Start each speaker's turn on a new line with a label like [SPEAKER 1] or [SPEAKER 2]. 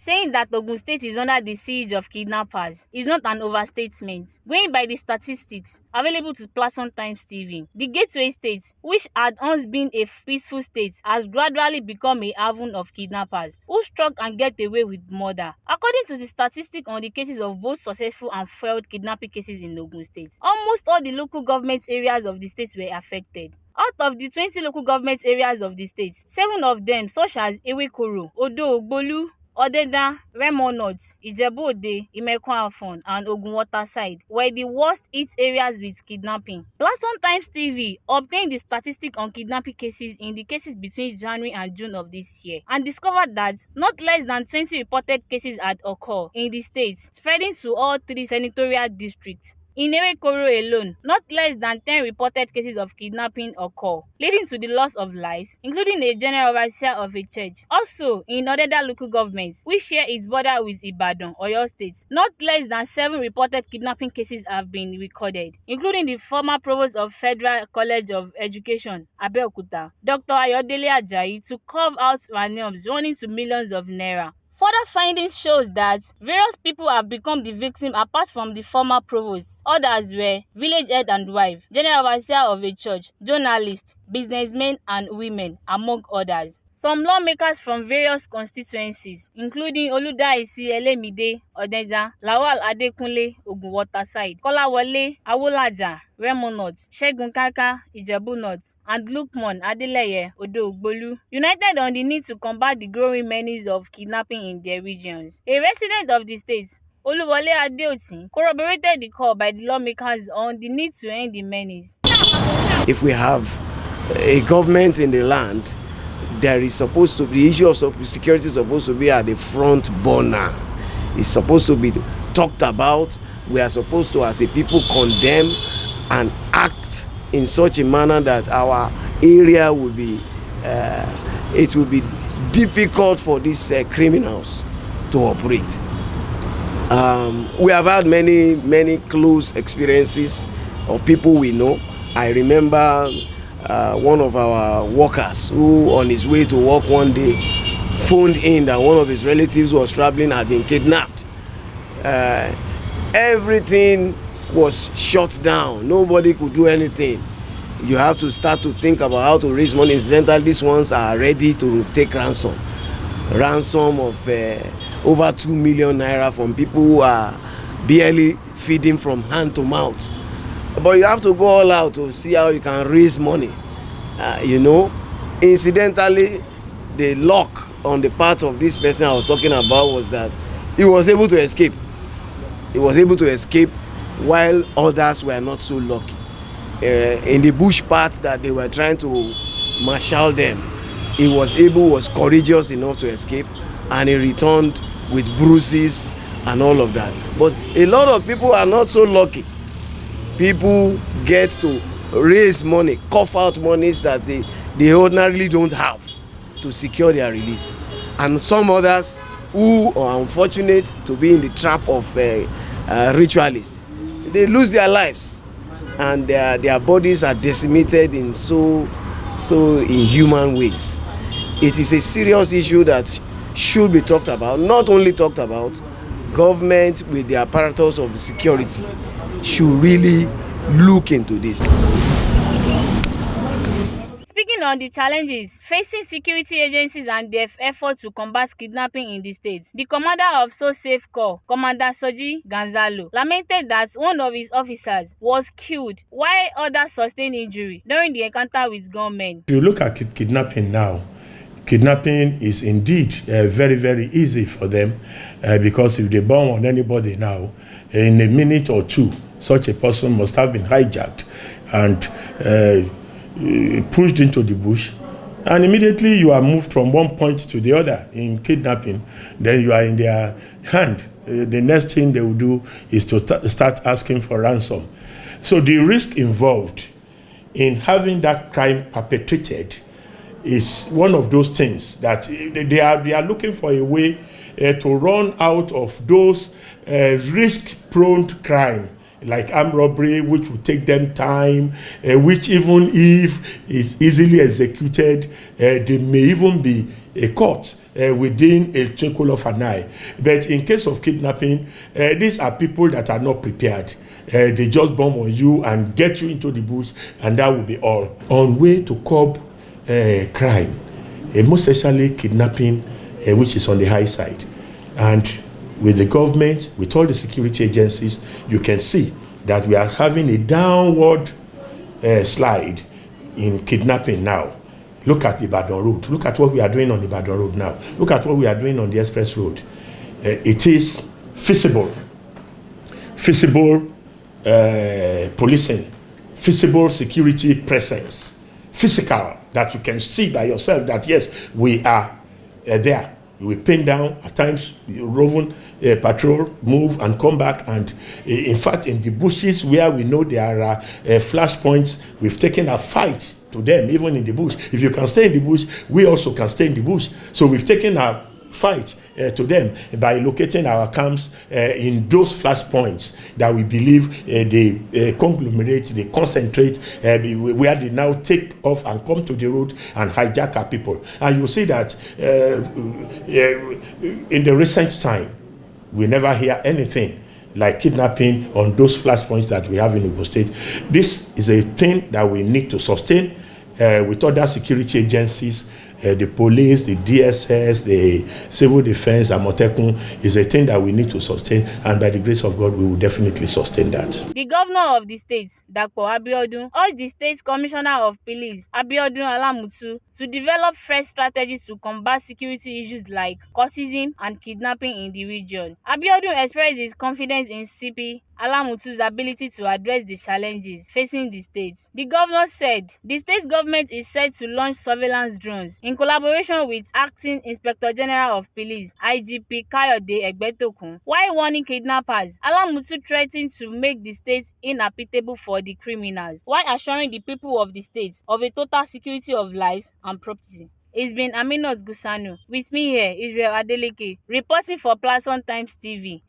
[SPEAKER 1] saying that Ogun State is under the siege of kidnappers is not an overstatement. Going by the statistics available to Platform Times TV, the Gateway State, which had once been a peaceful state, has gradually become a haven of kidnappers who struck and get away with murder. According to the statistics on the cases of both successful and failed kidnapping cases in Ogun State, almost all the local government areas of the state were affected. Out of the 20 local government areas of the state, 7 of them, such as Ewekoro, Odo Ogbolu, Odeda, Remo North, Ijebu-Ode, Imekun-Afon, and Ogun Waterside, were the worst hit areas with kidnapping. Platform Times TV obtained the statistics on kidnapping cases in the cases between January and June of this year and discovered that not less than 20 reported cases had occurred in the state, spreading to all 3 senatorial districts. In Ewekoro alone, not less than 10 reported cases of kidnapping occur, leading to the loss of lives, including a general overseer of a church. Also, in Odeda local government, which share its border with Ibadan, Oyo State, not less than 7 reported kidnapping cases have been recorded, including the former provost of Federal College of Education, Abeokuta, Dr. Ayodele Ajayi, to carve out ransoms running to millions of naira. Further findings shows that various people have become the victim apart from the former provost. Others were village head and wife, general overseer of a church, journalists, businessmen and women, among others. Some lawmakers from various constituencies, including Oludaisi Elemide, Odeda, Lawal Adekunle, Ogun Waterside, Kolawole Awolaja, Remo North, Segun Kaka, Ijebu North, and Lukman Adeleye, Odo Ogbolu, united on the need to combat the growing menace of kidnapping in their regions. A resident of the state, Oluwole Adeoti, corroborated the call by the lawmakers on the need to end the menace.
[SPEAKER 2] If we have a government in the land, there is supposed to be, the issue of security is supposed to be at the front burner. It's supposed to be talked about. We are supposed to, as a people, condemn and act in such a manner that our area will be, it will be difficult for these criminals to operate. We have had many close experiences of people we know. I remember one of our workers who, on his way to work one day, phoned in that one of his relatives who was traveling had been kidnapped. Everything was shut down. Nobody could do anything. You have to start to think about how to raise money. Incidentally, these ones are ready to take ransom of over 2 million naira from people who are barely feeding from hand to mouth. But you have to go all out to see how you can raise money. Incidentally, the luck on the part of this person I was talking about was that he was able to escape. He was able to escape while others were not so lucky. In the bush part that they were trying to marshal them, he was courageous enough to escape, and he returned with bruises and all of that. But a lot of people are not so lucky. People get to raise money, cough out monies that they ordinarily don't have to secure their release. And some others who are unfortunate to be in the trap of ritualists, they lose their lives, and their bodies are decimated in so inhuman ways. It is a serious issue that should be talked about. Not only talked about, government with the apparatus of security should really look into this.
[SPEAKER 1] Speaking on the challenges facing security agencies and their effort to combat kidnapping in the state, the commander of So Safe Corps, Commander Soji Gonzalo, lamented that one of his officers was killed while others sustained injury during the encounter with gunmen.
[SPEAKER 3] If you look at kidnapping now, kidnapping is indeed very, very easy for them because if they bomb on anybody now, in a minute or two, such a person must have been hijacked and pushed into the bush, and immediately you are moved from one point to the other in kidnapping. Then you are in their hand. The next thing they will do is to start asking for ransom. So the risk involved in having that crime perpetrated is one of those things that they are looking for a way to run out of those risk-prone crime, like armed robbery, which will take them time, which even if is easily executed, they may even be caught within a twinkle of an eye. But in case of kidnapping, these are people that are not prepared. They just bomb on you and get you into the bush, and that will be all. On way to curb crime, most especially kidnapping, which is on the high side. And with the government, with all the security agencies, you can see that we are having a downward slide in kidnapping now. Look at Ibadan Road. Look at what we are doing on Ibadan Road now. Look at what we are doing on the Express Road. It is feasible policing, feasible security presence, physical, that you can see by yourself that yes, we are there. We pin down at times, roving patrol, move and come back. And in fact, in the bushes where we know there are flash points, we've taken a fight to them, even in the bush. If you can stay in the bush, we also can stay in the bush. So we've taken a fight to them by locating our camps in those flash points that we believe they conglomerate, they concentrate, where they now take off and come to the road and hijack our people. And you see that in the recent time, we never hear anything like kidnapping on those flash points that we have in Ogun State. This is a thing that we need to sustain with other security agencies. The police, the DSS, the civil defense, Amotekun is a thing that we need to sustain, and by the grace of God, we will definitely sustain that.
[SPEAKER 1] The governor of the state, Dr. Abiodun, urged the state commissioner of police, Abiodun Alamutu, to develop fresh strategies to combat security issues like cultism and kidnapping in the region. Abiodun expressed his confidence in CP Alamutu's ability to address the challenges facing the state. The governor said the state government is set to launch surveillance drones in collaboration with Acting Inspector General of Police, IGP Kayode Egbetokun. While warning kidnappers, Alamutu threatened to make the state inhabitable for the criminals, while assuring the people of the state of a total security of lives and property. It's been Aminat Gusanu. With me here, Israel Adeleke, reporting for Platform Times TV.